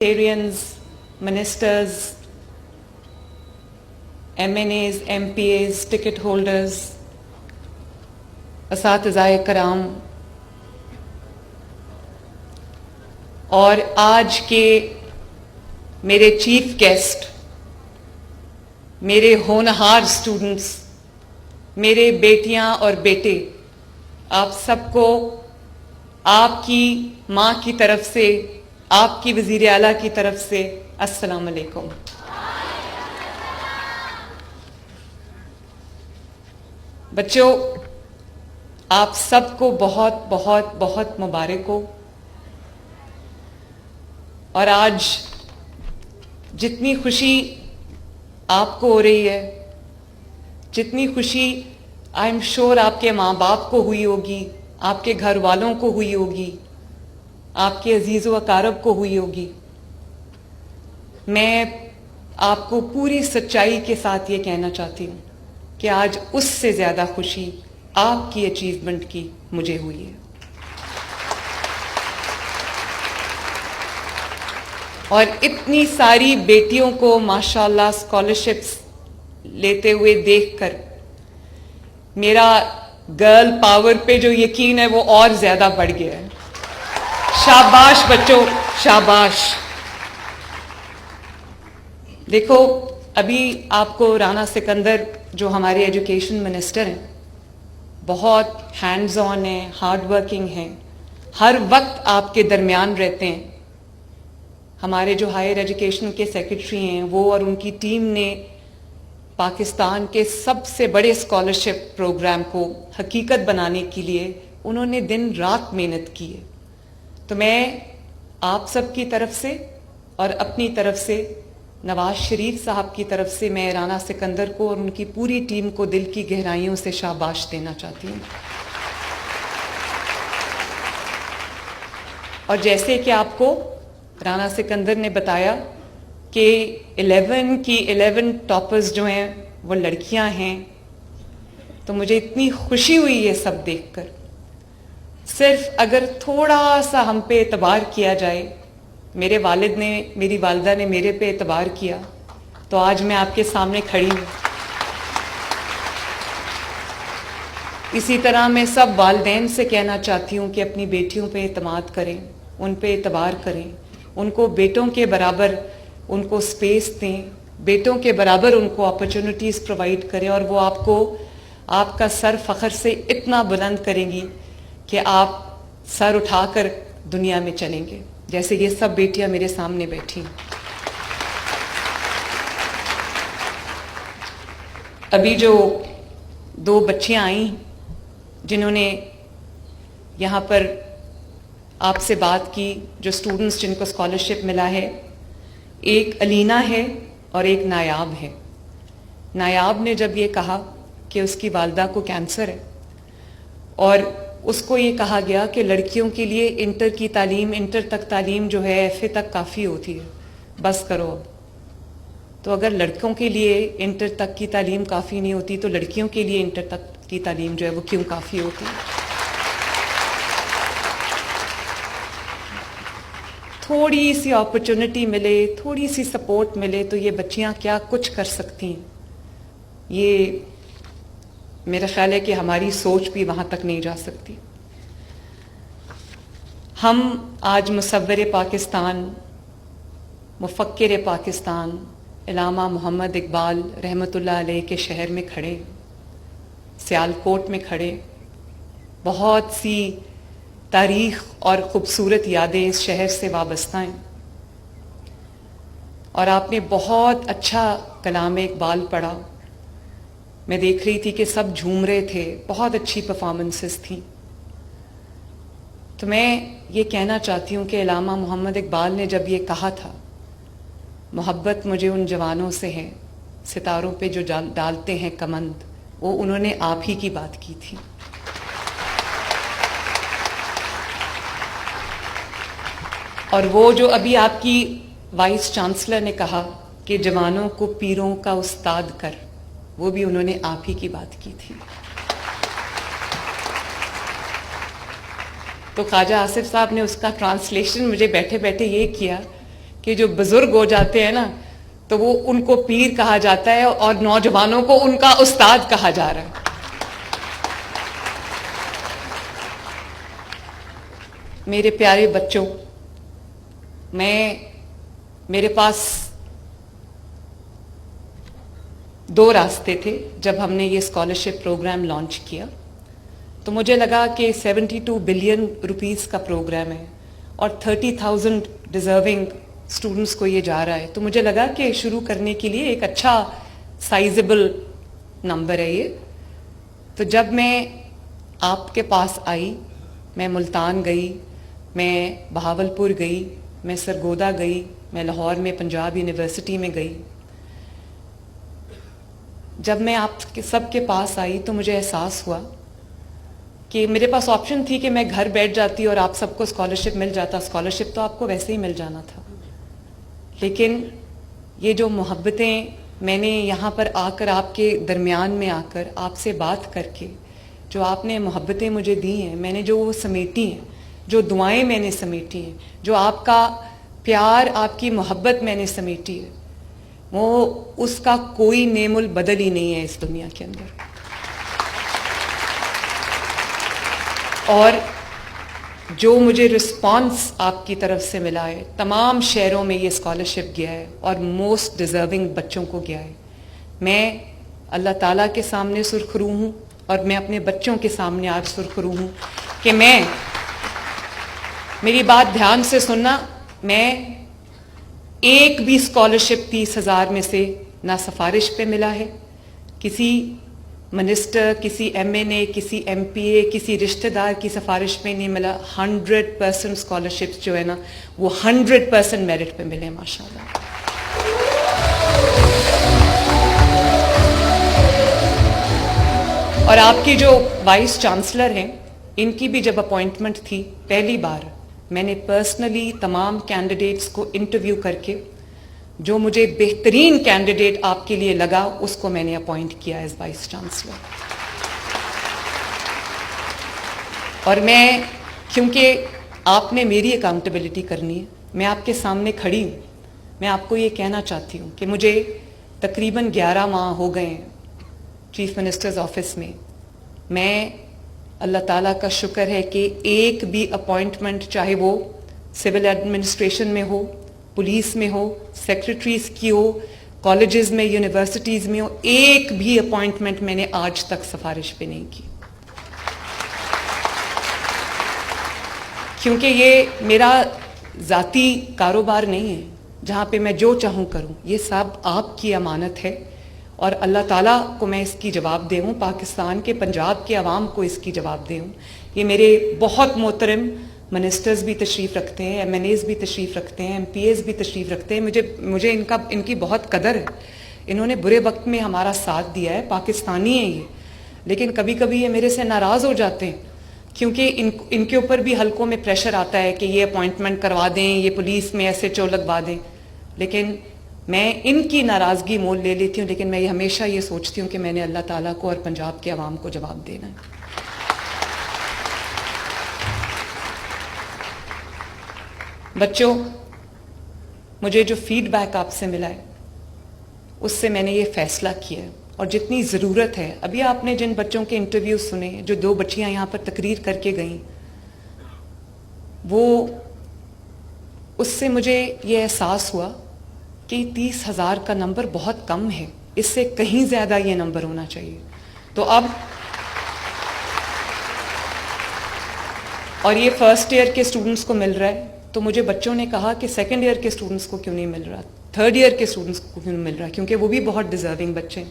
parliamentarians, ministers, MNAs, MPAs, ticket holders, اساتذۂ کرام اور آج کے میرے چیف گیسٹ، میرے ہونہار اسٹوڈنٹس، میرے بیٹیاں اور بیٹے، آپ سب کو آپ کی ماں کی طرف سے، آپ کی وزیر اعلیٰ کی طرف سے السلام علیکم۔ بچوں، آپ سب کو بہت بہت بہت مبارک ہو۔ اور آج جتنی خوشی آپ کو ہو رہی ہے، جتنی خوشی آئی ایم شور آپ کے ماں باپ کو ہوئی ہوگی، آپ کے گھر والوں کو ہوئی ہوگی، آپ کے عزیز و اقارب کو ہوئی ہوگی، میں آپ کو پوری سچائی کے ساتھ یہ کہنا چاہتی ہوں کہ آج اس سے زیادہ خوشی آپ کی اچیومنٹ کی مجھے ہوئی ہے۔ اور اتنی ساری بیٹیوں کو ماشاءاللہ اسکالرشپس لیتے ہوئے دیکھ کر میرا گرل پاور پہ جو یقین ہے وہ اور زیادہ بڑھ گیا ہے۔ شاباش بچوں، شاباش۔ دیکھو، ابھی آپ کو رانا سکندر جو ہمارے ایجوکیشن منسٹر ہیں، بہت ہینڈز آن ہیں، ہارڈ ورکنگ ہیں، ہر وقت آپ کے درمیان رہتے ہیں۔ ہمارے جو ہائر ایجوکیشن کے سیکرٹری ہیں، وہ اور ان کی ٹیم نے پاکستان کے سب سے بڑے اسکالرشپ پروگرام کو حقیقت بنانے کے لیے انہوں نے دن رات محنت کی ہے۔ تو میں آپ سب کی طرف سے اور اپنی طرف سے، نواز شریف صاحب کی طرف سے، میں رانا سکندر کو اور ان کی پوری ٹیم کو دل کی گہرائیوں سے شاباش دینا چاہتی ہوں۔ اور جیسے کہ آپ کو رانا سکندر نے بتایا کہ 11 ٹاپرز جو ہیں وہ لڑکیاں ہیں، تو مجھے اتنی خوشی ہوئی یہ سب دیکھ کر۔ صرف اگر تھوڑا سا ہم پہ اعتبار کیا جائے، میرے والد نے، میری والدہ نے میرے پہ اعتبار کیا، تو آج میں آپ کے سامنے کھڑی ہوں۔ اسی طرح میں سب والدین سے کہنا چاہتی ہوں کہ اپنی بیٹیوں پہ اعتماد کریں، ان پہ اعتبار کریں، ان کو بیٹوں کے برابر ان کو سپیس دیں، بیٹوں کے برابر ان کو اپرچونٹیز پرووائڈ کریں، اور وہ آپ کو، آپ کا سر فخر سے اتنا بلند کریں گی کہ آپ سر اٹھا کر دنیا میں چلیں گے، جیسے یہ سب بیٹیاں میرے سامنے بیٹھی ہیں۔ ابھی جو 2 بچیاں آئیں جنہوں نے یہاں پر آپ سے بات کی، جو اسٹوڈنٹس جن کو اسکالرشپ ملا ہے، ایک علینا ہے اور ایک نایاب ہے۔ نایاب نے جب یہ کہا کہ اس کی والدہ کو کینسر ہے اور اس کو یہ کہا گیا کہ لڑکیوں کے لیے انٹر کی تعلیم، انٹر تک تعلیم جو ہے ایف اے تک کافی ہوتی ہے، بس کرو اب۔ تو اگر لڑکوں کے لیے انٹر تک کی تعلیم کافی نہیں ہوتی تو لڑکیوں کے لیے انٹر تک کی تعلیم جو ہے وہ کیوں کافی ہوتی ہے؟ تھوڑی سی اپرچونٹی ملے، تھوڑی سی سپورٹ ملے تو یہ بچیاں کیا کچھ کر سکتی ہیں۔ یہ میرا خیال ہے کہ ہماری سوچ بھی وہاں تک نہیں جا سکتی۔ ہم آج مصور پاکستان، مفکر پاکستان علامہ محمد اقبال رحمۃ اللہ علیہ کے شہر میں کھڑے، سیالکوٹ میں کھڑے۔ بہت سی تاریخ اور خوبصورت یادیں اس شہر سے وابستہ ہیں، اور آپ نے بہت اچھا کلام اقبال پڑھا۔ میں دیکھ رہی تھی کہ سب جھوم رہے تھے، بہت اچھی پرفارمنسز تھیں۔ تو میں یہ کہنا چاہتی ہوں کہ علامہ محمد اقبال نے جب یہ کہا تھا، محبت مجھے ان جوانوں سے ہے ستاروں پہ جو ڈالتے ہیں کمند، وہ انہوں نے آپ ہی کی بات کی تھی۔ اور وہ جو ابھی آپ کی وائس چانسلر نے کہا کہ جوانوں کو پیروں کا استاد کر، وہ بھی انہوں نے آپ ہی کی بات کی تھی۔ تو خواجہ آصف صاحب نے اس کا ٹرانسلیشن مجھے بیٹھے بیٹھے یہ کیا کہ جو بزرگ ہو جاتے ہیں نا تو وہ ان کو پیر کہا جاتا ہے اور نوجوانوں کو ان کا استاد کہا جا رہا ہے. میرے پیارے بچوں، میرے پاس دو راستے تھے جب ہم نے یہ اسکالرشپ پروگرام لانچ کیا. تو مجھے لگا کہ 72 بلین روپیز کا پروگرام ہے اور 30,000 ڈیزرونگ اسٹوڈنٹس کو یہ جا رہا ہے. تو مجھے لگا کہ شروع کرنے کے لیے ایک اچھا سائزبل نمبر ہے یہ. تو جب میں آپ کے پاس آئی، میں ملتان گئی، میں بہاولپور گئی، میں سرگودا گئی، میں لاہور میں پنجاب یونیورسٹی میں گئی. جب میں آپ کے سب کے پاس آئی تو مجھے احساس ہوا کہ میرے پاس آپشن تھی کہ میں گھر بیٹھ جاتی اور آپ سب کو اسکالرشپ مل جاتا. اسکالرشپ تو آپ کو ویسے ہی مل جانا تھا، لیکن یہ جو محبتیں میں نے یہاں پر آ کر آپ کے درمیان میں آ کر آپ سے بات کر کے جو آپ نے محبتیں مجھے دی ہیں، میں نے جو وہ سمیٹی ہیں، جو دعائیں میں نے سمیٹی ہیں، جو آپ کا پیار، آپ کی محبت میں نے سمیٹی ہے، وہ اس کا کوئی نیم البدل ہی نہیں ہے اس دنیا کے اندر. اور جو مجھے رسپانس آپ کی طرف سے ملا ہے، تمام شہروں میں یہ اسکالرشپ گیا ہے اور موسٹ ڈیزرونگ بچوں کو گیا ہے. میں اللہ تعالیٰ کے سامنے سرخرو ہوں اور میں اپنے بچوں کے سامنے آج سرخرو ہوں کہ میری بات دھیان سے سننا، میں ایک بھی اسکالرشپ 30,000 میں سے نہ سفارش پہ ملا ہے، کسی منسٹر، کسی ایم این اے، کسی ایم پی اے، کسی رشتہ دار کی سفارش پہ نہیں ملا. 100% اسکالرشپس جو ہے نا وہ 100% میرٹ پہ ملے ماشاء اللہ. اور آپ کی جو وائس چانسلر ہیں، ان کی بھی جب اپوائنٹمنٹ تھی، پہلی بار میں نے پرسنلی تمام کینڈیڈیٹس کو انٹرویو کر کے جو مجھے بہترین کینڈیڈیٹ آپ کے لیے لگا اس کو میں نے اپوائنٹ کیا ایز وائس چانسلر. اور میں، کیونکہ آپ نے میری اکاؤنٹیبلٹی کرنی ہے، میں آپ کے سامنے کھڑی ہوں، میں آپ کو یہ کہنا چاہتی ہوں کہ مجھے تقریباً 11 ماہ ہو گئے ہیں چیف منسٹرز آفس میں. میں اللہ تعالیٰ کا شکر ہے کہ ایک بھی اپوائنٹمنٹ، چاہے وہ سول ایڈمنسٹریشن میں ہو، پولیس میں ہو، سیکرٹریز کی ہو، کالجز میں، یونیورسٹیز میں ہو، ایک بھی اپوائنٹمنٹ میں نے آج تک سفارش پہ نہیں کی. کیونکہ یہ میرا ذاتی کاروبار نہیں ہے جہاں پہ میں جو چاہوں کروں، یہ سب آپ کی امانت ہے اور اللہ تعالیٰ کو میں اس کی جواب دہ ہوں، پاکستان کے، پنجاب کے عوام کو اس کی جواب دہ ہوں. یہ میرے بہت محترم منسٹرز بھی تشریف رکھتے ہیں، ایم این ایز بھی تشریف رکھتے ہیں، ایم پی ایز بھی تشریف رکھتے ہیں. مجھے ان کی بہت قدر ہے. انہوں نے برے وقت میں ہمارا ساتھ دیا ہے، پاکستانی ہیں یہ. لیکن کبھی کبھی یہ میرے سے ناراض ہو جاتے ہیں کیونکہ ان کے اوپر بھی حلقوں میں پریشر آتا ہے کہ یہ اپوائنٹمنٹ کروا دیں، یہ پولیس میں ایس ایچ او لگوا دیں. لیکن میں ان کی ناراضگی مول لے لیتی ہوں، لیکن میں ہمیشہ یہ سوچتی ہوں کہ میں نے اللہ تعالیٰ کو اور پنجاب کے عوام کو جواب دینا ہے. بچوں، مجھے جو فیڈ بیک آپ سے ملا ہے اس سے میں نے یہ فیصلہ کیا ہے، اور جتنی ضرورت ہے، ابھی آپ نے جن بچوں کے انٹرویو سنے، جو 2 بچیاں یہاں پر تقریر کر کے گئیں، وہ اس سے مجھے یہ احساس ہوا کہ 30,000 کا نمبر بہت کم ہے، اس سے کہیں زیادہ یہ نمبر ہونا چاہیے. تو اب، اور یہ فرسٹ ایئر کے اسٹوڈنٹس کو مل رہا ہے، تو مجھے بچوں نے کہا کہ سیکنڈ ایئر کے اسٹوڈنٹس کو کیوں نہیں مل رہا، تھرڈ ایئر کے اسٹوڈنٹس کو کیوں نہیں مل رہا، کیونکہ وہ بھی بہت ڈیزرونگ بچے ہیں.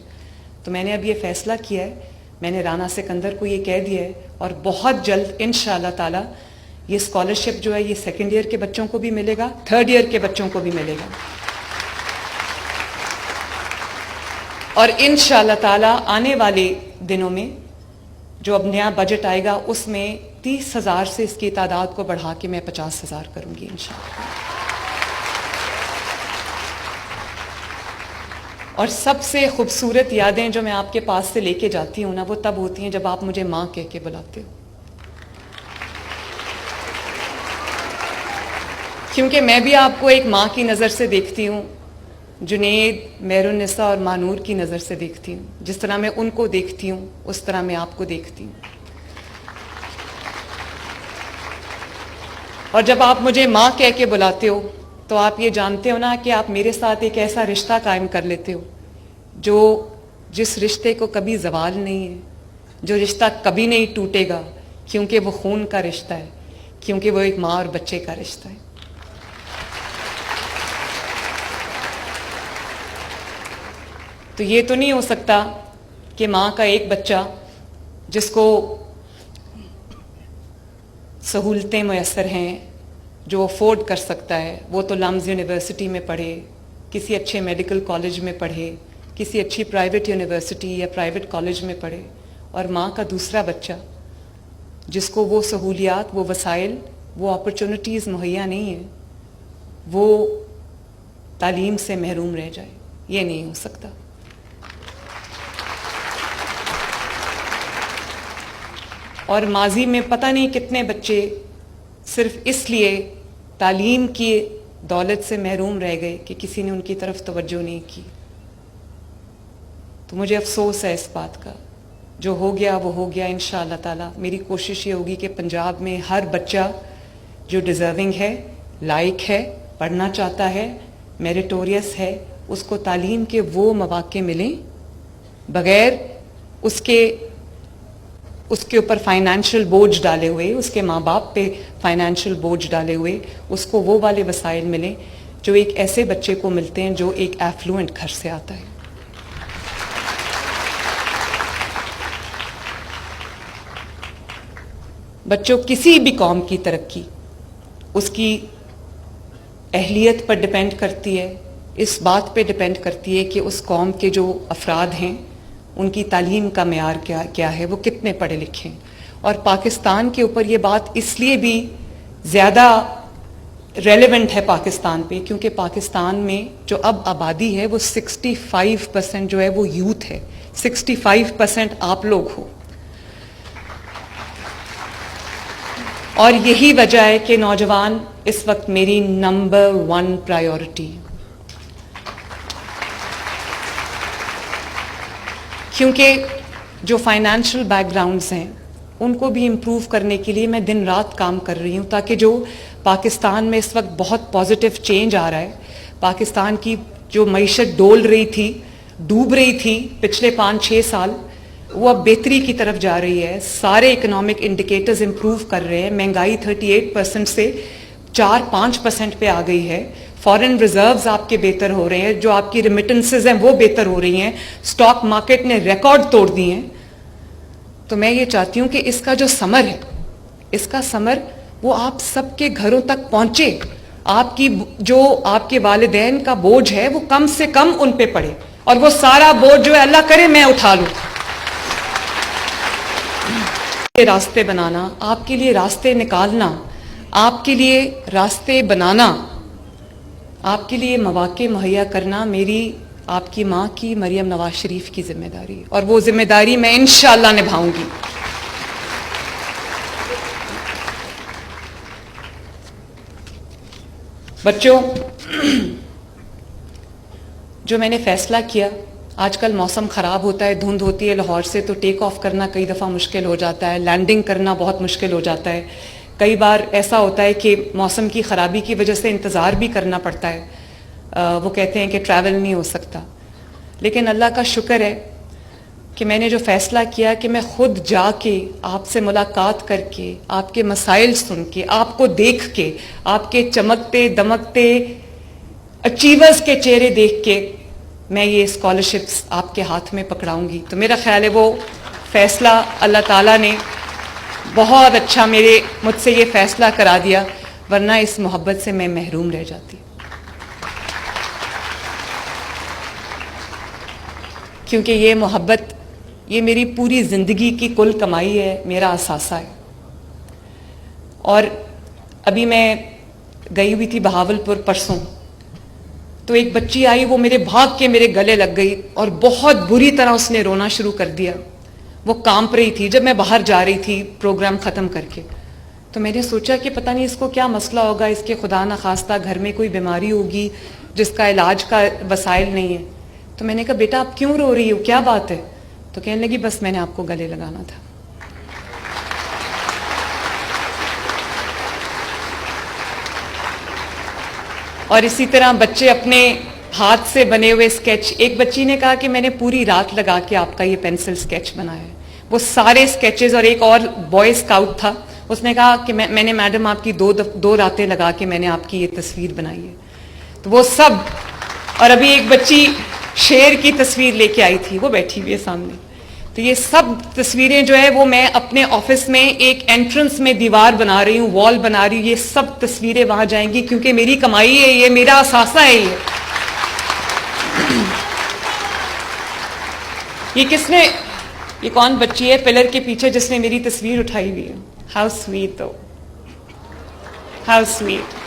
تو میں نے اب یہ فیصلہ کیا ہے، میں نے رانا سکندر کو یہ کہہ دیا ہے، اور بہت جلد انشاءاللہ تعالی یہ اسکالرشپ جو ہے یہ سیکنڈ ایئر کے بچوں کو بھی ملے گا، تھرڈ ایئر کے بچوں کو بھی ملے گا. اور انشاءاللہ تعالی آنے والے دنوں میں جو اب نیا بجٹ آئے گا اس میں 30,000 سے اس کی تعداد کو بڑھا کے میں 50,000 کروں گی انشاءاللہ. اور سب سے خوبصورت یادیں جو میں آپ کے پاس سے لے کے جاتی ہوں نا، وہ تب ہوتی ہیں جب آپ مجھے ماں کہہ کے بلاتے ہو. کیونکہ میں بھی آپ کو ایک ماں کی نظر سے دیکھتی ہوں, جنید, مہرالنساء اور مانور کی نظر سے دیکھتی ہوں. جس طرح میں ان کو دیکھتی ہوں اس طرح میں آپ کو دیکھتی ہوں. اور جب آپ مجھے ماں کہہ کے بلاتے ہو تو آپ یہ جانتے ہو نا کہ آپ میرے ساتھ ایک ایسا رشتہ قائم کر لیتے ہو جس رشتے کو کبھی زوال نہیں ہے, جو رشتہ کبھی نہیں ٹوٹے گا, کیونکہ وہ خون کا رشتہ ہے, کیونکہ وہ ایک ماں اور بچے کا رشتہ ہے. تو یہ تو نہیں ہو سکتا کہ ماں کا ایک بچہ جس کو سہولتیں میسر ہیں, جو افورڈ کر سکتا ہے, وہ تو لمز یونیورسٹی میں پڑھے, کسی اچھے میڈیکل کالج میں پڑھے, کسی اچھی پرائیویٹ یونیورسٹی یا پرائیویٹ کالج میں پڑھے, اور ماں کا دوسرا بچہ جس کو وہ سہولیات, وہ وسائل, وہ اپرچونٹیز مہیا نہیں ہیں, وہ تعلیم سے محروم رہ جائے. یہ نہیں ہو سکتا. اور ماضی میں پتہ نہیں کتنے بچے صرف اس لیے تعلیم کی دولت سے محروم رہ گئے کہ کسی نے ان کی طرف توجہ نہیں کی. تو مجھے افسوس ہے اس بات کا. جو ہو گیا وہ ہو گیا. انشاءاللہ تعالی میری کوشش یہ ہوگی کہ پنجاب میں ہر بچہ جو ڈیزرونگ ہے, لائق ہے, پڑھنا چاہتا ہے, میریٹوریس ہے, اس کو تعلیم کے وہ مواقع ملیں بغیر اس کے اوپر فائنینشیل بوجھ ڈالے ہوئے, اس کے ماں باپ پہ فائنینشیل بوجھ ڈالے ہوئے, اس کو وہ والے وسائل ملیں جو ایک ایسے بچے کو ملتے ہیں جو ایک ایفلوئنٹ گھر سے آتا ہے. بچوں, کسی بھی قوم کی ترقی اس کی اہلیت پر ڈپینڈ کرتی ہے, اس بات پہ ڈپینڈ کرتی ہے کہ اس قوم کے جو افراد ہیں ان کی تعلیم کا معیار کیا ہے, وہ کتنے پڑھے لکھے ہیں. اور پاکستان کے اوپر یہ بات اس لیے بھی زیادہ ریلیونٹ ہے پاکستان پہ کیونکہ پاکستان میں جو اب آبادی ہے وہ 65% جو ہے وہ یوتھ ہے. 65% آپ لوگ ہو, اور یہی وجہ ہے کہ نوجوان اس وقت میری نمبر 1 پرائیورٹی. کیونکہ جو فائنینشیل بیک گراؤنڈز ہیں ان کو بھی امپروو کرنے کے لیے میں دن رات کام کر رہی ہوں تاکہ جو پاکستان میں اس وقت بہت پازیٹیو چینج آ رہا ہے, پاکستان کی جو معیشت ڈول رہی تھی, ڈوب رہی تھی پچھلے 5-6 سال, وہ اب بہتری کی طرف جا رہی ہے. سارے اکنامک انڈیکیٹرز امپروو کر رہے ہیں. مہنگائی 38% سے 4-5% پہ آ گئی ہے. فارن ریزروز آپ کے بہتر ہو رہے ہیں, جو آپ کی ریمیٹنسز ہیں وہ بہتر ہو رہی ہیں, اسٹاک مارکیٹ نے ریکارڈ توڑ دی ہیں. تو میں یہ چاہتی ہوں کہ اس کا جو ثمر ہے, اس کا ثمر وہ آپ سب کے گھروں تک پہنچے. آپ کی جو آپ کے والدین کا بوجھ ہے وہ کم سے کم ان پہ پڑے, اور وہ سارا بوجھ جو ہے اللہ کرے میں اٹھا لوں. راستے بنانا, آپ کے لیے راستے نکالنا, آپ کے لیے راستے بنانا, آپ کے لیے مواقع مہیا کرنا میری آپ کی ماں کی مریم نواز شریف کی ذمہ داری ہے, اور وہ ذمہ داری میں انشاءاللہ نبھاؤں گی. بچوں, جو میں نے فیصلہ کیا, آج کل موسم خراب ہوتا ہے, دھند ہوتی ہے لاہور سے, تو ٹیک آف کرنا کئی دفعہ مشکل ہو جاتا ہے, لینڈنگ کرنا بہت مشکل ہو جاتا ہے. کئی بار ایسا ہوتا ہے کہ موسم کی خرابی کی وجہ سے انتظار بھی کرنا پڑتا ہے, وہ کہتے ہیں کہ ٹریول نہیں ہو سکتا. لیکن اللہ کا شکر ہے کہ میں نے جو فیصلہ کیا کہ میں خود جا کے آپ سے ملاقات کر کے, آپ کے مسائل سن کے, آپ کو دیکھ کے, آپ کے چمکتے دمکتے اچیورز کے چہرے دیکھ کے میں یہ اسکالرشپس آپ کے ہاتھ میں پکڑاؤں گی. تو میرا خیال ہے وہ فیصلہ اللہ تعالیٰ نے بہت اچھا مجھ سے یہ فیصلہ کرا دیا, ورنہ اس محبت سے میں محروم رہ جاتی. کیونکہ یہ محبت, یہ میری پوری زندگی کی کل کمائی ہے, میرا اثاثہ ہے. اور ابھی میں گئی ہوئی تھی بہاولپور پرسوں, تو ایک بچی آئی, وہ میرے بھاگ کے میرے گلے لگ گئی اور بہت بری طرح اس نے رونا شروع کر دیا. وہ کانپ رہی تھی جب میں باہر جا رہی تھی پروگرام ختم کر کے. تو میں نے سوچا کہ پتہ نہیں اس کو کیا مسئلہ ہوگا, اس کے خدا نخواستہ گھر میں کوئی بیماری ہوگی جس کا علاج کا وسائل نہیں ہے. تو میں نے کہا بیٹا آپ کیوں رو رہی ہو, کیا بات ہے؟ تو کہنے لگی بس میں نے آپ کو گلے لگانا تھا. اور اسی طرح بچے اپنے ہاتھ سے بنے ہوئے اسکیچ, ایک بچی نے کہا کہ میں نے پوری رات لگا کے آپ کا یہ پینسل اسکیچ بنایا ہے. وہ سارے اسکیچز, اور ایک اور بوائے اسکاؤٹ تھا, اس نے کہا کہ میں نے میڈم آپ کی دو راتیں لگا کے میں نے آپ کی یہ تصویر بنائی ہے. تو وہ سب, اور ابھی ایک بچی شیر کی تصویر لے کے آئی تھی, وہ بیٹھی ہوئی ہے سامنے. تو یہ سب تصویریں جو ہے وہ میں اپنے آفس میں ایک انٹرنس میں دیوار بنا رہی ہوں, وال بنا رہی ہوں. یہ سب تصویریں وہاں جائیں گی کیونکہ میری کمائی ہے, یہ میرا اثاثہ ہے. یہ کس نے, یہ کون بچی ہے پلر کے پیچھے جس نے میری تصویر اٹھائی ہوئی ہے؟ ہاؤ سویٹ دو, ہاؤ سویٹ.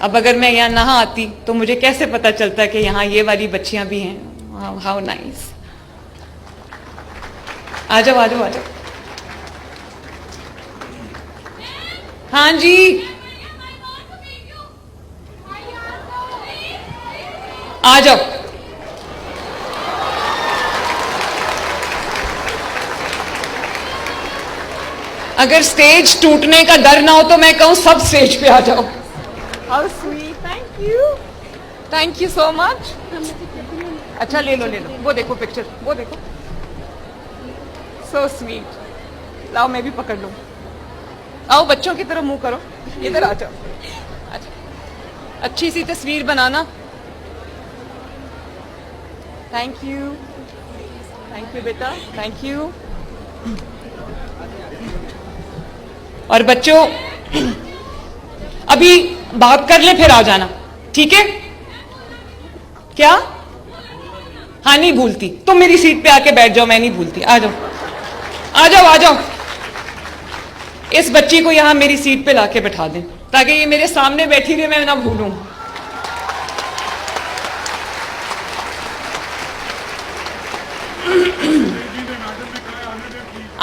اب اگر میں یہاں نہ آتی تو مجھے کیسے پتا چلتا کہ یہاں یہ والی بچیاں بھی ہیں. How nice. آ جاؤ آ جاؤ آ جاؤ. ہاں جی, آ جاؤ. اگر سٹیج ٹوٹنے کا ڈر نہ ہو تو میں کہوں سب سٹیج پہ آ جاؤ. How sweet, thank you so much. اچھا لے لو, وہ دیکھو پکچر, وہ دیکھو, so sweet. لاؤ میں بھی پکڑ لوں. آؤ بچوں کی طرف منہ کرو, ادھر آ جاؤ. اچھی سی تصویر بنانا. تھینک یو بیٹا, تھینک یو. اور بچوں ابھی بات کر لیں پھر آ جانا, ٹھیک ہے کیا؟ ہاں نہیں بھولتی, تم میری سیٹ پہ آ کے بیٹھ جاؤ, میں نہیں بھولتی. آ جاؤ آ جاؤ آ جاؤ. اس بچی کو یہاں میری سیٹ پہ لا کے بٹھا دیں تاکہ یہ میرے سامنے بیٹھی رہے, میں نہ بھولوں.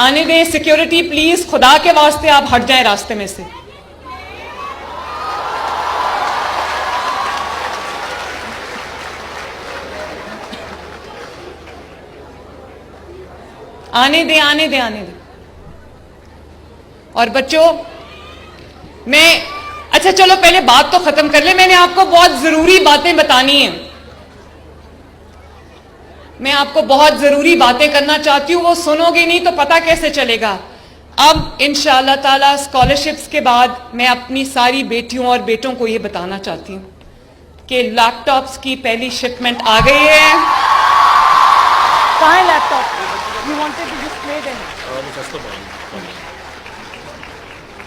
آنے دیں. سیکیورٹی پلیز خدا کے واسطے آپ ہٹ جائیں راستے میں سے. آنے دیں آنے دیں آنے دیں. اور بچوں میں, اچھا چلو پہلے بات تو ختم کر لیں. میں نے آپ کو بہت ضروری باتیں بتانی ہیں, میں آپ کو بہت ضروری باتیں کرنا چاہتی ہوں. وہ سنو گے نہیں تو پتہ کیسے چلے گا. اب انشاءاللہ تعالی اسکالرشپس کے بعد میں اپنی ساری بیٹیوں اور بیٹوں کو یہ بتانا چاہتی ہوں کہ لیپ ٹاپس کی پہلی شپمنٹ آ گئی ہے. کہاں ہے لیپ ٹاپ؟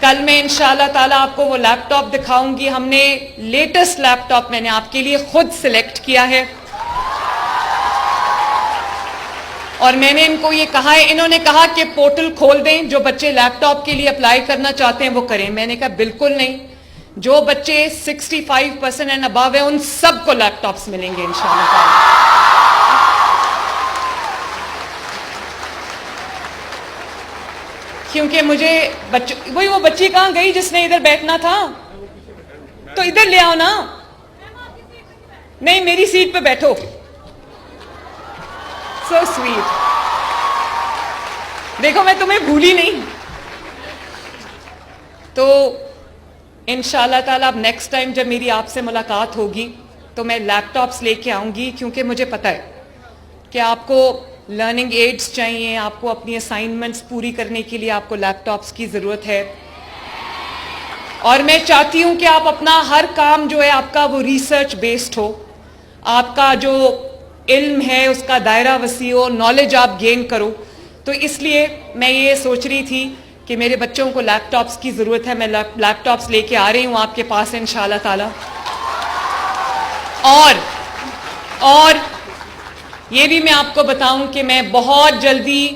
کل میں انشاءاللہ تعالی آپ کو وہ لیپ ٹاپ دکھاؤں گی. ہم نے لیٹسٹ لیپ ٹاپ میں نے آپ کے لیے خود سلیکٹ کیا ہے, اور میں نے ان کو یہ کہا ہے, انہوں نے کہا کہ پورٹل کھول دیں, جو بچے لیپ ٹاپ کے لیے اپلائی کرنا چاہتے ہیں وہ کریں. میں نے کہا بالکل نہیں, جو بچے 65% اینڈ ابو ہیں ان سب کو لیپ ٹاپس ملیں گے انشاءاللہ تعالی. کیونکہ مجھے وہی وہ بچی کہاں گئی جس نے ادھر بیٹھنا تھا, تو ادھر لے آؤ نا. نہیں میری سیٹ پہ بیٹھو. So sweet. دیکھو میں تمہیں بھولی نہیں. تو انشاءاللہ تعالیٰ اب نیکسٹ ٹائم جب میری آپ سے ملاقات ہوگی تو میں لیپ ٹاپس لے کے آؤں گی, کیونکہ مجھے پتہ ہے کہ آپ کو لرننگ ایڈز چاہیے, آپ کو اپنی اسائنمنٹس پوری کرنے کے لیے آپ کو لیپ ٹاپس کی ضرورت ہے. اور میں چاہتی ہوں کہ آپ اپنا ہر کام جو ہے آپ کا وہ ریسرچ بیسڈ ہو, آپ کا جو علم ہے اس کا دائرہ وسیع ہو, نالج آپ گین کرو. تو اس لیے میں یہ سوچ رہی تھی کہ میرے بچوں کو لیپ ٹاپس کی ضرورت ہے. میں لیپ ٹاپس لے کے آ رہی ہوں آپ کے پاس انشاءاللہ تعالی. اور یہ بھی میں آپ کو بتاؤں کہ میں بہت جلدی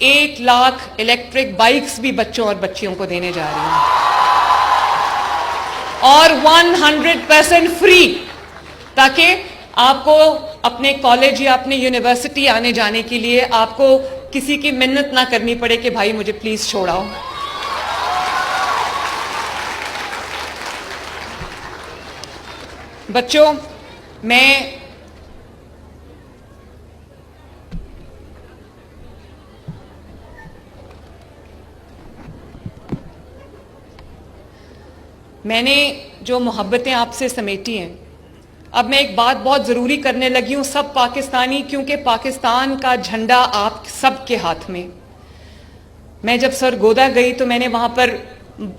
1 لاکھ الیکٹرک بائکس بھی بچوں اور بچیوں کو دینے جا رہی ہوں, اور 100% فری, تاکہ آپ کو اپنے کالج یا اپنے یونیورسٹی آنے جانے کے لیے آپ کو کسی کی منت نہ کرنی پڑے کہ بھائی مجھے پلیز چھوڑاؤ. بچوں، میں نے جو محبتیں آپ سے سمیٹی ہیں، اب میں ایک بات بہت ضروری کرنے لگی ہوں سب پاکستانی، کیونکہ پاکستان کا جھنڈا آپ سب کے ہاتھ میں. میں جب سرگودا گئی تو میں نے وہاں پر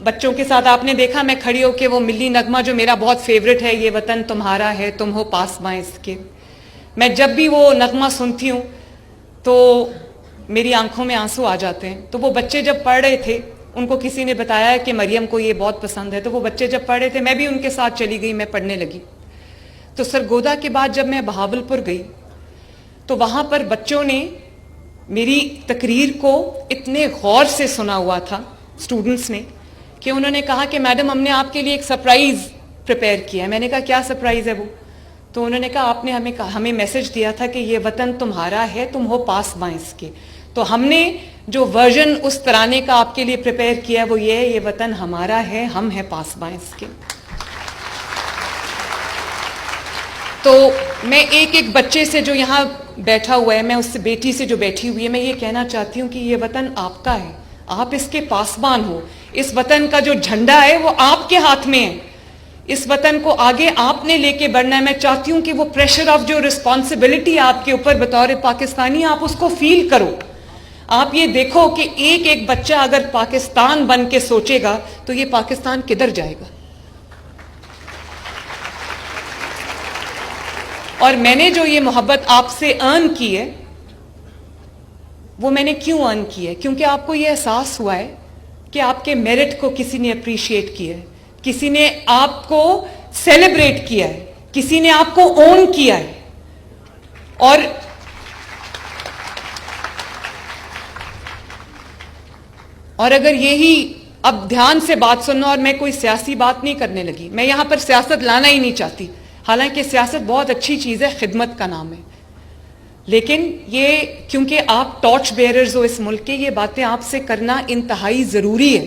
بچوں کے ساتھ، آپ نے دیکھا میں کھڑی ہو کے وہ ملی نغمہ جو میرا بہت فیوریٹ ہے، یہ وطن تمہارا ہے تم ہو پاسباں اس کے، میں جب بھی وہ نغمہ سنتی ہوں تو میری آنکھوں میں آنسو آ جاتے ہیں. تو وہ بچے جب پڑھ رہے تھے، ان کو کسی نے بتایا کہ مریم کو یہ بہت پسند ہے، تو وہ بچے جب پڑھ رہے تھے میں بھی ان کے ساتھ چلی گئی، میں پڑھنے لگی. تو سرگودا کے بعد جب میں بہاولپور گئی تو وہاں پر بچوں نے میری تقریر کو اتنے غور سے سنا ہوا تھا اسٹوڈنٹس نے، کہ انہوں نے کہا کہ میڈم ہم نے آپ کے لیے ایک سرپرائز پریپیئر کیا ہے. میں نے کہا کیا سرپرائز ہے وہ؟ تو انہوں نے کہا آپ نے ہمیں میسج دیا تھا کہ یہ وطن تمہارا ہے تم ہو پاسباں اس کے، تو ہم نے جو ورژن اس ترانے کا آپ کے لیے پریپیئر کیا ہے وہ یہ ہے، یہ وطن ہمارا ہے ہم ہیں پاسباں اس کے. تو میں ایک ایک بچے سے جو یہاں بیٹھا ہوا ہے، میں اس سے بیٹی سے جو بیٹھی ہوئی ہے، میں یہ کہنا چاہتی ہوں کہ یہ وطن آپ کا ہے، آپ اس کے پاسبان ہو. اس وطن کا جو جھنڈا ہے وہ آپ کے ہاتھ میں ہے، اس وطن کو آگے آپ نے لے کے بڑھنا ہے. میں چاہتی ہوں کہ وہ پریشر آف جو رسپانسبلٹی آپ کے اوپر بطور پاکستانی، آپ اس کو فیل کرو. آپ یہ دیکھو کہ ایک ایک بچہ اگر پاکستان بن کے سوچے گا تو یہ پاکستان کدھر جائے گا. اور میں نے جو یہ محبت آپ سے ارن کی ہے، وہ میں نے کیوں ارن کی ہے؟ کیونکہ آپ کو یہ احساس ہوا ہے کہ آپ کے میرٹ کو کسی نے اپریشیٹ کیا ہے، کسی نے آپ کو سیلیبریٹ کیا ہے، کسی نے آپ کو اون کیا ہے. اور اگر یہی، اب دھیان سے بات سننا، اور میں کوئی سیاسی بات نہیں کرنے لگی، میں یہاں پر سیاست لانا ہی نہیں چاہتی، حالانکہ سیاست بہت اچھی چیز ہے، خدمت کا نام ہے، لیکن یہ کیونکہ آپ ٹارچ بیئررز ہو اس ملک کے، یہ باتیں آپ سے کرنا انتہائی ضروری ہے.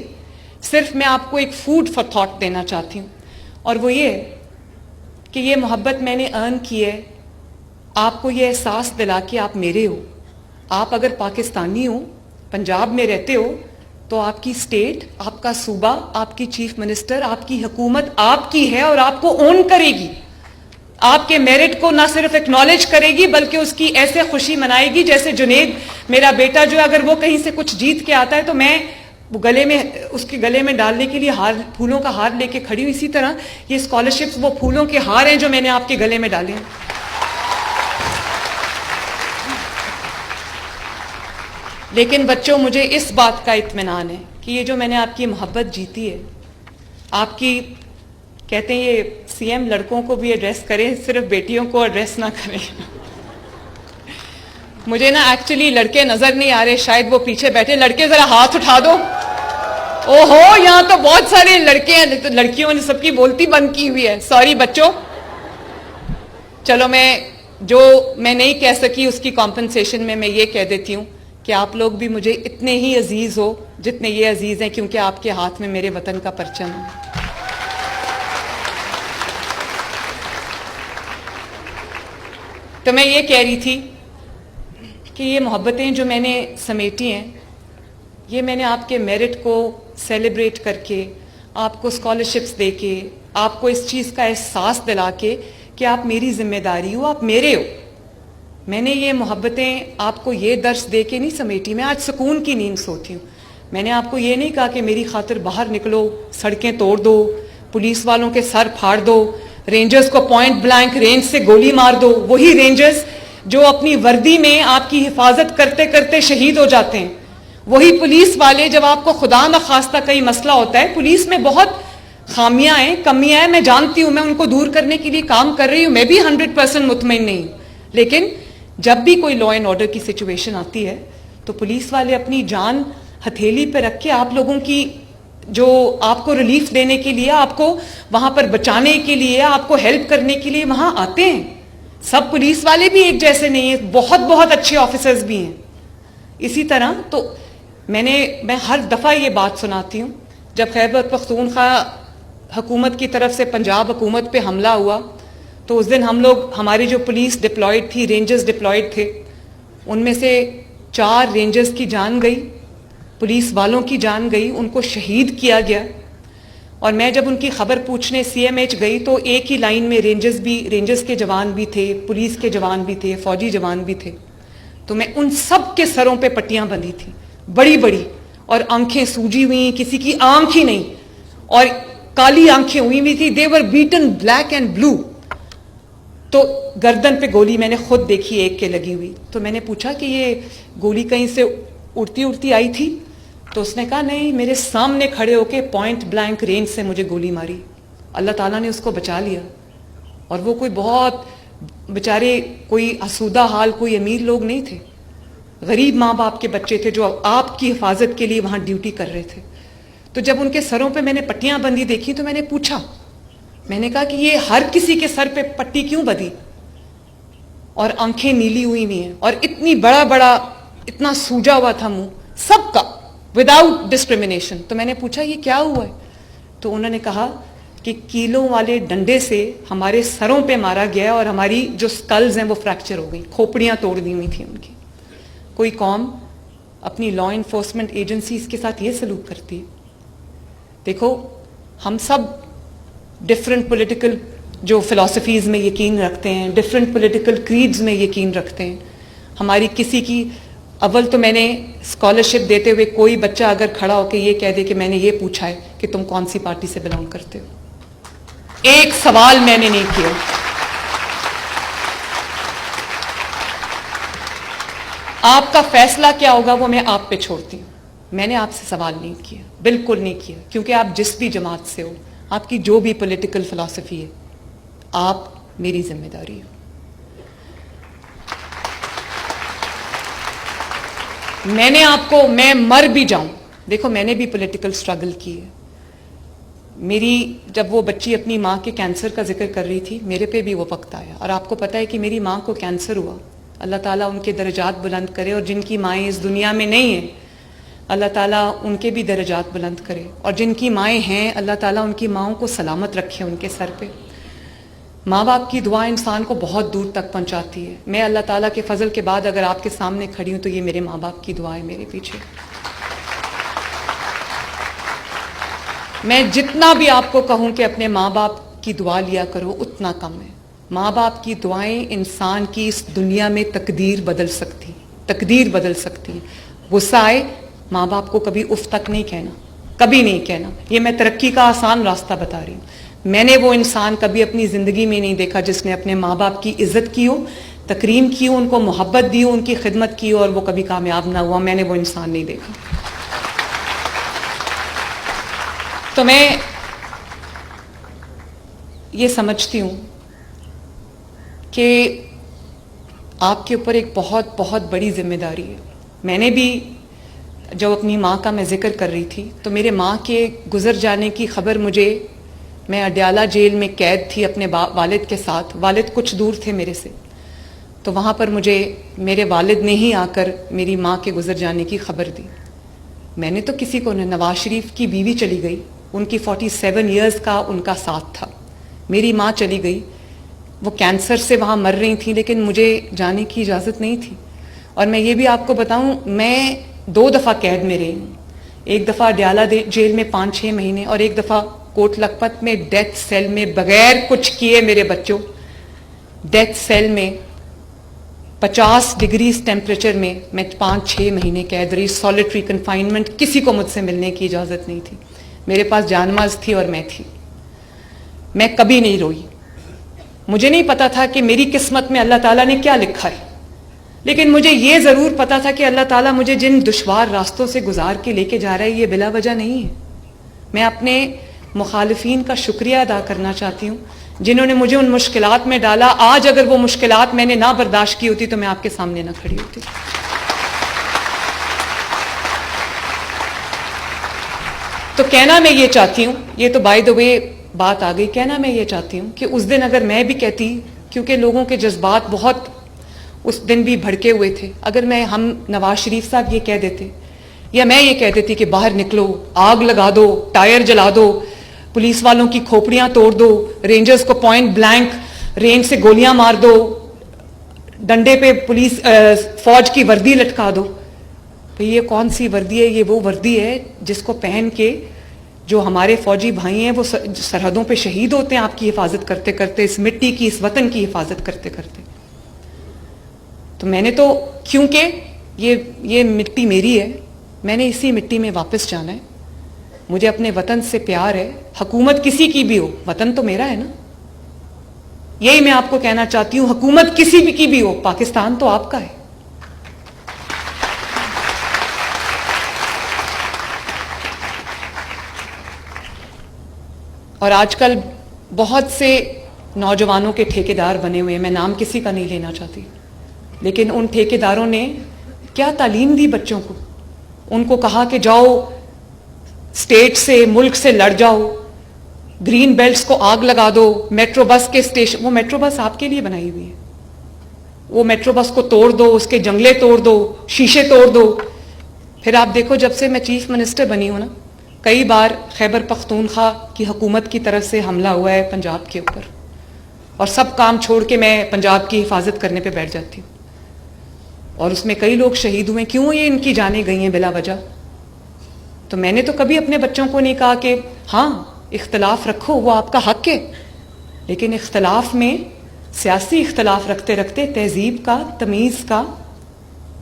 صرف میں آپ کو ایک فوڈ فار تھاٹ دینا چاہتی ہوں، اور وہ یہ کہ یہ محبت میں نے ارن کی ہے آپ کو یہ احساس دلا کہ آپ میرے ہو. آپ اگر پاکستانی ہو، پنجاب میں رہتے ہو، تو آپ کی اسٹیٹ، آپ کا صوبہ، آپ کی چیف منسٹر، آپ کی حکومت آپ کی ہے اور آپ کو اون کرے گی. آپ کے میرٹ کو نہ صرف ایکنالج کرے گی بلکہ اس کی ایسے خوشی منائے گی جیسے جنید میرا بیٹا جو اگر وہ کہیں سے کچھ جیت کے آتا ہے تو میں گلے میں اس کے گلے میں ڈالنے کے لیے پھولوں کا ہار لے کے کھڑی ہوں. اسی طرح یہ اسکالرشپس وہ پھولوں کے ہار ہیں جو میں نے آپ کے گلے میں ڈالے ہیں. لیکن بچوں، مجھے اس بات کا اطمینان ہے کہ یہ جو میں نے آپ کی محبت جیتی ہے، آپ کی، کہتے ہیں یہ سی ایم لڑکوں کو بھی ایڈریس کریں، صرف بیٹیوں کو ایڈریس نہ کریں. مجھے نا ایکچولی لڑکے نظر نہیں آ رہے، شاید وہ پیچھے بیٹھے. لڑکے ذرا ہاتھ اٹھا دو. او ہو، یہاں تو بہت سارے لڑکے ہیں، لڑکیوں نے سب کی بولتی بند کی ہوئی ہے. سوری بچوں. چلو جو میں نہیں کہہ سکی اس کی کمپنسیشن میں یہ کہہ دیتی ہوں کہ آپ لوگ بھی مجھے اتنے ہی عزیز ہو جتنے یہ عزیز ہیں، کیونکہ آپ کے ہاتھ میں میرے وطن کا پرچم ہے. تو میں یہ کہہ رہی تھی کہ یہ محبتیں جو میں نے سمیٹی ہیں، یہ میں نے آپ کے میرٹ کو سیلیبریٹ کر کے، آپ کو اسکالرشپس دے کے، آپ کو اس چیز کا احساس دلا کے کہ آپ میری ذمہ داری ہو، آپ میرے ہو. میں نے یہ محبتیں آپ کو یہ درس دے کے نہیں سمیٹی. میں آج سکون کی نیند سوتی ہوں. میں نے آپ کو یہ نہیں کہا کہ میری خاطر باہر نکلو، سڑکیں توڑ دو، پولیس والوں کے سر پھاڑ دو، رینجرز کو پوائنٹ بلینک رینج سے گولی مار دو. وہی رینجرز جو اپنی وردی میں آپ کی حفاظت کرتے کرتے شہید ہو جاتے ہیں. وہی پولیس والے جب آپ کو خدا نخواستہ کئی مسئلہ ہوتا ہے، پولیس میں بہت خامیاں ہیں، کمیاں ہیں، میں جانتی ہوں، میں ان کو دور کرنے کے لیے کام کر رہی ہوں، میں بھی 100% مطمئن نہیں ہوں. لیکن جب بھی کوئی لا اینڈ آرڈر کی سچویشن آتی ہے تو پولیس والے اپنی جان ہتھیلی پہ رکھ کے آپ لوگوں کی، جو آپ کو ریلیف دینے کے لیے، آپ کو وہاں پر بچانے کے لیے، آپ کو ہیلپ کرنے کے لیے وہاں آتے ہیں. سب پولیس والے بھی ایک جیسے نہیں ہیں، بہت بہت اچھے آفیسرز بھی ہیں. اسی طرح تو میں ہر دفعہ یہ بات سناتی ہوں، جب خیبر پختونخوا حکومت کی طرف سے پنجاب حکومت پہ حملہ ہوا تو اس دن ہماری جو پولیس ڈپلائڈ تھی، رینجرز ڈپلائڈ تھے، ان میں سے 4 رینجرز کی جان گئی، پولیس والوں کی جان گئی، ان کو شہید کیا گیا. اور میں جب ان کی خبر پوچھنے سی ایم ایچ گئی تو ایک ہی لائن میں رینجرز کے جوان بھی تھے، پولیس کے جوان بھی تھے، فوجی جوان بھی تھے. تو میں ان سب کے سروں پہ پٹیاں بندھی تھیں بڑی بڑی، اور آنکھیں سوجی ہوئی، کسی کی آنکھ ہی نہیں اور کالی آنکھیں ہوئی ہوئی تھی. دے ور بیٹن بلیک اینڈ بلو. تو گردن پہ گولی میں نے خود دیکھی ایک کے لگی ہوئی. تو میں نے پوچھا کہ یہ گولی کہیں سے اڑتی آئی تھی؟ تو اس نے کہا نہیں، میرے سامنے کھڑے ہو کے پوائنٹ بلینک رینج سے مجھے گولی ماری. اللہ تعالیٰ نے اس کو بچا لیا. اور وہ کوئی بہت بیچارے کوئی آسودہ حال کوئی امیر لوگ نہیں تھے، غریب ماں باپ کے بچے تھے جو آپ کی حفاظت کے لیے وہاں ڈیوٹی کر رہے تھے. تو جب ان کے سروں پہ میں نے پٹیاں بندھی دیکھی تو میں نے پوچھا، میں نے کہا کہ یہ ہر کسی کے سر پہ پٹی کیوں بندھی؟ اور آنکھیں نیلی ہوئی ہوئی ہیں اور بڑا اتنا سوجا ہوا تھا منہ سب کا، وداؤٹ ڈسکریمنیشن. تو میں نے پوچھا یہ کیا ہوا ہے؟ تو انہوں نے کہا کہ کیلوں والے ڈنڈے سے ہمارے سروں پہ مارا گیا اور ہماری جو سکلز ہیں وہ فریکچر ہو گئی، کھوپڑیاں توڑ دی ہوئی تھیں ان کی. کوئی قوم اپنی لا انفورسمنٹ ایجنسیز کے ساتھ یہ سلوک کرتی ہے؟ دیکھو، ہم سب ڈفرینٹ پولیٹیکل جو فلاسفیز میں یقین رکھتے ہیں، ڈفرینٹ پولیٹیکل کریڈز میں یقین رکھتے ہیں. ہماری کسی کی اول تو میں نے اسکالرشپ دیتے ہوئے کوئی بچہ اگر کھڑا ہو کے یہ کہہ دے کہ میں نے یہ پوچھا ہے کہ تم کون سی پارٹی سے بلانگ کرتے ہو، ایک سوال میں نے نہیں کیا. آپ کا فیصلہ کیا ہوگا وہ میں آپ پہ چھوڑتی ہوں. میں نے آپ سے سوال نہیں کیا، بالکل نہیں کیا، کیونکہ آپ جس بھی جماعت سے ہو، آپ کی جو بھی پولیٹیکل فلاسفی ہے، آپ میری ذمہ داری ہو. میں نے آپ کو، میں مر بھی جاؤں، دیکھو میں نے بھی پولیٹیکل سٹرگل کی ہے. میری جب وہ بچی اپنی ماں کے کینسر کا ذکر کر رہی تھی، میرے پہ بھی وہ وقت آیا. اور آپ کو پتہ ہے کہ میری ماں کو کینسر ہوا. اللہ تعالیٰ ان کے درجات بلند کرے، اور جن کی مائیں اس دنیا میں نہیں ہیں اللہ تعالیٰ ان کے بھی درجات بلند کرے، اور جن کی مائیں ہیں اللہ تعالیٰ ان کی ماؤں کو سلامت رکھے ان کے سر پہ. ماں باپ کی دعا انسان کو بہت دور تک پہنچاتی ہے. میں اللہ تعالیٰ کے فضل کے بعد اگر آپ کے سامنے کھڑی ہوں تو یہ میرے ماں باپ کی دعا ہے میرے پیچھے. میں جتنا بھی آپ کو کہوں کہ اپنے ماں باپ کی دعا لیا کرو اتنا کم ہے. ماں باپ کی دعائیں انسان کی اس دنیا میں تقدیر بدل سکتی. غصہ آئے ماں باپ کو کبھی اف تک نہیں کہنا، کبھی نہیں کہنا. یہ میں ترقی کا آسان راستہ بتا رہی ہوں. میں نے وہ انسان کبھی اپنی زندگی میں نہیں دیکھا جس نے اپنے ماں باپ کی عزت کی ہو، تکریم کی ہو، ان کو محبت دی ہو، ان کی خدمت کی ہو اور وہ کبھی کامیاب نہ ہوا. میں نے وہ انسان نہیں دیکھا. تو میں یہ سمجھتی ہوں کہ آپ کے اوپر ایک بہت بہت بڑی ذمہ داری ہے. میں نے بھی جب اپنی ماں کا میں ذکر کر رہی تھی تو میرے ماں کے گزر جانے کی خبر میں اڈیالہ جیل میں قید تھی اپنے والد کے ساتھ. والد کچھ دور تھے میرے سے، تو وہاں پر مجھے میرے والد نے ہی آ کر میری ماں کے گزر جانے کی خبر دی. میں نے تو کسی کو نہیں. نواز شریف کی بیوی چلی گئی، ان کی 47 ایئرز کا ان کا ساتھ تھا. میری ماں چلی گئی، وہ کینسر سے وہاں مر رہی تھیں لیکن مجھے جانے کی اجازت نہیں تھی. اور میں یہ بھی آپ کو بتاؤں، میں 2 دفعہ قید میں رہی ہوں. ایک دفعہ اڈیالہ جیل میں 5-6 مہینے اور ایک دفعہ کوٹ لکھپت میں ڈیتھ سیل میں بغیر کچھ کیے میرے بچوں، ڈیتھ سیل میں 50 ڈگریز ٹیمپریچر میں 5-6 مہینے قید رہی. سولیٹری کنفائنمنٹ، کسی کو مجھ سے ملنے کی اجازت نہیں تھی. میرے پاس جانماز تھی اور میں تھی. میں کبھی نہیں روئی. مجھے نہیں پتا تھا کہ میری قسمت میں اللہ تعالیٰ نے کیا لکھا ہے، لیکن مجھے یہ ضرور پتا تھا کہ اللہ تعالیٰ مجھے جن دشوار راستوں سے گزار کے لے کے جا رہا ہے یہ بلا وجہ نہیں ہے. میں اپنے مخالفین کا شکریہ ادا کرنا چاہتی ہوں جنہوں نے مجھے ان مشکلات میں ڈالا. آج اگر وہ مشکلات میں نے نہ برداشت کی ہوتی تو میں آپ کے سامنے نہ کھڑی ہوتی. تو کہنا میں یہ چاہتی ہوں، یہ تو بائی دا وے بات آ گئی، کہنا میں یہ چاہتی ہوں کہ اس دن اگر میں بھی کہتی، کیونکہ لوگوں کے جذبات بہت اس دن بھی بھڑکے ہوئے تھے. اگر ہم نواز شریف صاحب یہ کہہ دیتے یا میں یہ کہہ دیتی کہ باہر نکلو, آگ لگا دو, ٹائر جلا دو, پولیس والوں کی کھوپڑیاں توڑ دو, رینجرز کو پوائنٹ بلینک رینج سے گولیاں مار دو, ڈنڈے پہ پولیس فوج کی وردی لٹکا دو, بھئی یہ کون سی وردی ہے؟ یہ وہ وردی ہے جس کو پہن کے جو ہمارے فوجی بھائی ہیں وہ سرحدوں پہ شہید ہوتے ہیں آپ کی حفاظت کرتے کرتے, اس مٹی کی, اس وطن کی حفاظت کرتے کرتے. تو میں نے تو, کیونکہ یہ مٹی میری ہے, میں نے اسی مٹی میں واپس جانا ہے. مجھے اپنے وطن سے پیار ہے, حکومت کسی کی بھی ہو, وطن تو میرا ہے نا. یہی میں آپ کو کہنا چاہتی ہوں, حکومت کسی بھی کی بھی ہو, پاکستان تو آپ کا ہے. اور آج کل بہت سے نوجوانوں کے ٹھیکیدار بنے ہوئے ہیں, میں نام کسی کا نہیں لینا چاہتی, لیکن ان ٹھیکیداروں نے کیا تعلیم دی بچوں کو؟ ان کو کہا کہ جاؤ اسٹیٹ سے, ملک سے لڑ جاؤ, گرین بیلٹس کو آگ لگا دو, میٹرو بس کے اسٹیشن, وہ میٹرو بس آپ کے لیے بنائی ہوئی ہے, وہ میٹرو بس کو توڑ دو, اس کے جنگلے توڑ دو, شیشے توڑ دو. پھر آپ دیکھو, جب سے میں چیف منسٹر بنی ہوں نا, کئی بار خیبر پختونخوا کی حکومت کی طرف سے حملہ ہوا ہے پنجاب کے اوپر, اور سب کام چھوڑ کے میں پنجاب کی حفاظت کرنے پہ بیٹھ جاتی ہوں, اور اس میں کئی لوگ شہید ہوئے. کیوں یہ ان کی جانیں گئی ہیں بلا وجہ؟ تو میں نے تو کبھی اپنے بچوں کو نہیں کہا کہ ہاں اختلاف رکھو, وہ آپ کا حق ہے, لیکن اختلاف میں, سیاسی اختلاف رکھتے رکھتے تہذیب کا, تمیز کا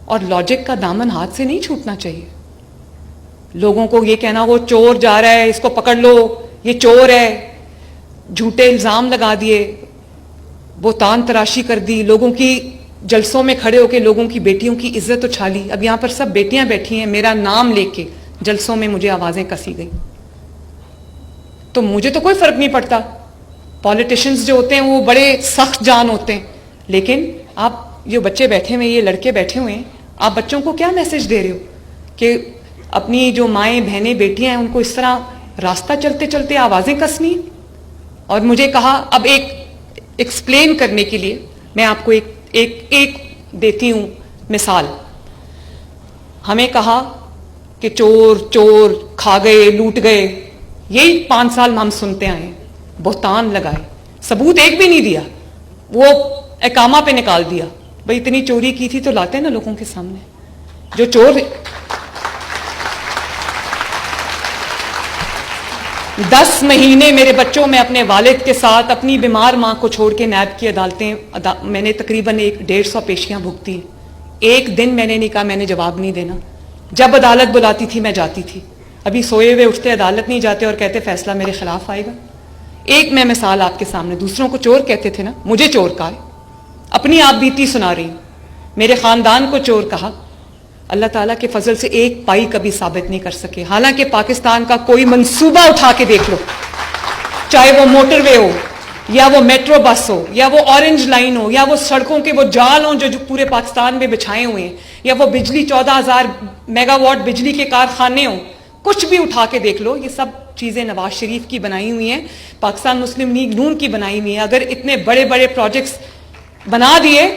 اور لاجک کا دامن ہاتھ سے نہیں چھوٹنا چاہیے. لوگوں کو یہ کہنا وہ چور جا رہا ہے, اس کو پکڑ لو, یہ چور ہے, جھوٹے الزام لگا دیے, بہتان تراشی کر دی, لوگوں کی جلسوں میں کھڑے ہو کے لوگوں کی بیٹیوں کی عزت اچھالی. اب یہاں پر سب بیٹیاں بیٹھی ہیں, میرا نام لے کے جلسوں میں مجھے آوازیں کسی گئی, تو مجھے تو کوئی فرق نہیں پڑتا. پولیٹیشنز جو ہوتے ہیں وہ بڑے سخت جان ہوتے ہیں, لیکن آپ جو بچے بیٹھے ہوئے ہیں, یہ لڑکے بیٹھے ہوئے ہیں, آپ بچوں کو کیا میسج دے رہے ہو کہ اپنی جو مائیں بہنیں بیٹیاں ہیں ان کو اس طرح راستہ چلتے چلتے آوازیں کسنی؟ اور مجھے کہا, اب ایک ایکسپلین کرنے کے لیے میں آپ کو ایک دیتی ہوں مثال. ہمیں کہا کہ چور چور, کھا گئے, لوٹ گئے, یہی 5 سال ہم سنتے آئے ہیں. بہتان لگائے, ثبوت ایک بھی نہیں دیا, وہ اقامہ پہ نکال دیا. بھئی اتنی چوری کی تھی تو لاتے نا لوگوں کے سامنے. جو چور 10 مہینے میرے بچوں میں اپنے والد کے ساتھ اپنی بیمار ماں کو چھوڑ کے نیب کی عدالتیں, میں نے تقریباً 150 پیشیاں بھگتی. ایک دن میں نے نہیں کہا میں نے جواب نہیں دینا. جب عدالت بلاتی تھی میں جاتی تھی. ابھی سوئے ہوئے اٹھتے, عدالت نہیں جاتے اور کہتے فیصلہ میرے خلاف آئے گا. ایک میں مثال آپ کے سامنے, دوسروں کو چور کہتے تھے نا, مجھے چور کہا ہے. اپنی آپ بیتی سنا رہی ہوں. میرے خاندان کو چور کہا. اللہ تعالیٰ کے فضل سے ایک پائی کبھی ثابت نہیں کر سکے. حالانکہ پاکستان کا کوئی منصوبہ اٹھا کے دیکھ لو, چاہے وہ موٹر وے ہو, یا وہ میٹرو بس ہو, یا وہ اورنج لائن ہو, یا وہ سڑکوں کے وہ جال ہوں جو پورے پاکستان میں بچھائے ہوئے ہیں, یا وہ بجلی 14,000 میگا واٹ بجلی کے کارخانے ہوں, کچھ بھی اٹھا کے دیکھ لو, یہ سب چیزیں نواز شریف کی بنائی ہوئی ہیں, پاکستان مسلم لیگ نون کی بنائی ہوئی ہیں. اگر اتنے بڑے بڑے پروجیکٹس بنا دیے,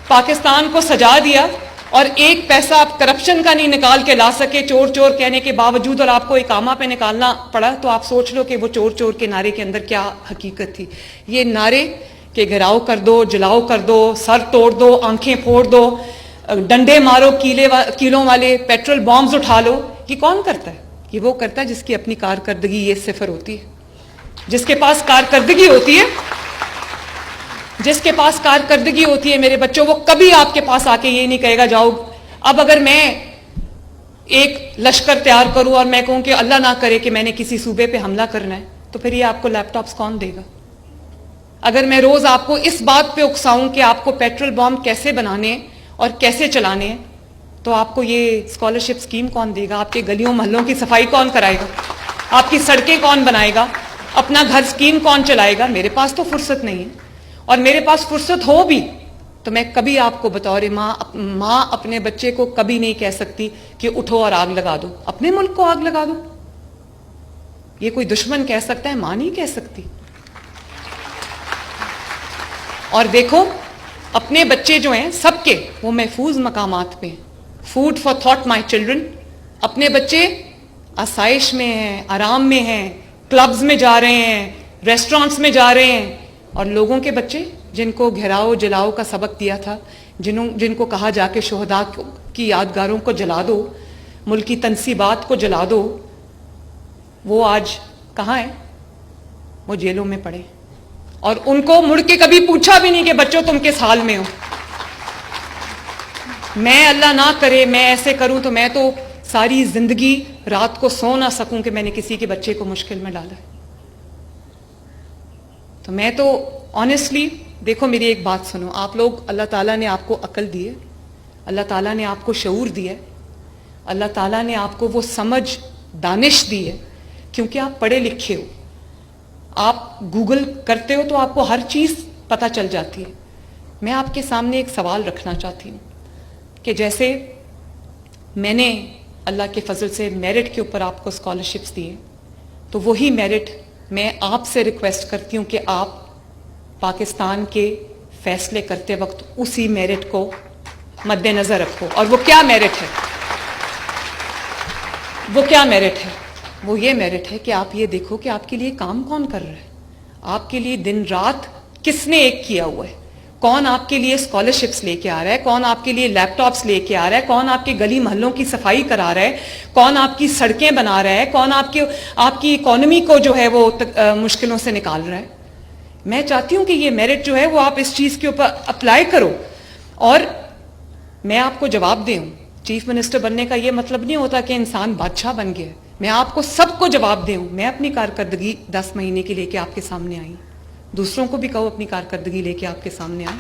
پاکستان کو سجا دیا, اور ایک پیسہ آپ کرپشن کا نہیں نکال کے لا سکے چور چور کہنے کے باوجود, اور آپ کو اقامہ پہ نکالنا پڑا, تو آپ سوچ لو کہ وہ چور چور کے نعرے کے اندر کیا حقیقت تھی. یہ نعرے کہ گھراؤ کر دو, جلاؤ کر دو, سر توڑ دو, آنکھیں پھوڑ دو, ڈنڈے مارو, کیلوں والے پیٹرول بامز اٹھا لو, یہ کون کرتا ہے؟ یہ وہ کرتا ہے جس کی اپنی کارکردگی یہ صفر ہوتی ہے. جس کے پاس کارکردگی ہوتی ہے, جس کے پاس کارکردگی ہوتی ہے میرے بچوں, وہ کبھی آپ کے پاس آ کے یہ نہیں کہے گا جاؤ. اب اگر میں ایک لشکر تیار کروں اور میں کہوں کہ اللہ نہ کرے کہ میں نے کسی صوبے پہ حملہ کرنا ہے, تو پھر یہ آپ کو لیپ ٹاپس کون دے گا؟ اگر میں روز آپ کو اس بات پہ اکساؤں کہ آپ کو پیٹرول بام کیسے بنانے ہیں اور کیسے چلانے ہیں, تو آپ کو یہ اسکالرشپ اسکیم کون دے گا؟ آپ کے گلیوں محلوں کی صفائی کون کرائے گا؟ آپ کی سڑکیں کون بنائے گا؟ اپنا گھر اسکیم کون چلائے گا؟ میرے پاس تو فرصت نہیں ہے, اور میرے پاس فرصت ہو بھی تو میں کبھی آپ کو بطور ماں اپنے بچے کو کبھی نہیں کہہ سکتی کہ اٹھو اور آگ لگا دو. اپنے ملک کو آگ لگا دو, یہ کوئی دشمن کہہ سکتا ہے, ماں نہیں کہہ سکتی. اور دیکھو اپنے بچے جو ہیں سب کے وہ محفوظ مقامات پہ ہیں. Food for thought my children. اپنے بچے آسائش میں ہیں, آرام میں ہیں, کلبز میں جا رہے ہیں, ریسٹورانٹس میں جا رہے ہیں. اور لوگوں کے بچے جن کو گھراؤ جلاؤ کا سبق دیا تھا, جن کو کہا جا کے شہداء کی یادگاروں کو جلا دو, ملکی تنصیبات کو جلا دو, وہ آج کہاں ہیں؟ وہ جیلوں میں پڑے. اور ان کو مڑ کے کبھی پوچھا بھی نہیں کہ بچوں تم کس حال میں ہو. میں اللہ نہ کرے میں ایسے کروں تو میں تو ساری زندگی رات کو سو نہ سکوں کہ میں نے کسی کے بچے کو مشکل میں ڈالا ہے. تو میں تو آنیسٹلی دیکھو, میری ایک بات سنو, آپ لوگ, اللہ تعالیٰ نے آپ کو عقل دی ہے, اللہ تعالیٰ نے آپ کو شعور دیا ہے, اللہ تعالیٰ نے آپ کو وہ سمجھ دانش دی ہے, کیونکہ آپ پڑھے لکھے ہو. آپ گوگل کرتے ہو تو آپ کو ہر چیز پتہ چل جاتی ہے. میں آپ کے سامنے ایک سوال رکھنا چاہتی ہوں کہ جیسے میں نے اللہ کے فضل سے میرٹ کے اوپر آپ کو اسکالرشپس دیے, تو وہی میرٹ میں آپ سے ریکویسٹ کرتی ہوں کہ آپ پاکستان کے فیصلے کرتے وقت اسی میرٹ کو مد نظر رکھو. اور وہ کیا میرٹ ہے؟ وہ کیا میرٹ ہے؟ وہ یہ میرٹ ہے کہ آپ یہ دیکھو کہ آپ کے لیے کام کون کر رہا ہے, آپ کے لیے دن رات کس نے ایک کیا ہوا ہے, کون آپ کے لیے اسکالرشپس لے کے آ رہا ہے, کون آپ کے لیے لیپ ٹاپس لے کے آ رہا ہے, کون آپ کے گلی محلوں کی صفائی کرا رہا ہے, کون آپ کی سڑکیں بنا رہا ہے, کون آپ کی اکانومی کو جو ہے وہ مشکلوں سے نکال رہا ہے. میں چاہتی ہوں کہ یہ میرٹ جو ہے وہ آپ اس چیز کے اوپر اپلائی کرو. اور میں آپ کو جواب دوں, چیف منسٹر بننے کا یہ مطلب نہیں ہوتا کہ انسان بادشاہ بن گیا. میں آپ کو سب کو جواب دوں. میں اپنی کارکردگی 10 مہینے کی لے کے آپ کے سامنے آئی, دوسروں کو بھی کہو اپنی کارکردگی لے کے آپ کے سامنے آئیں.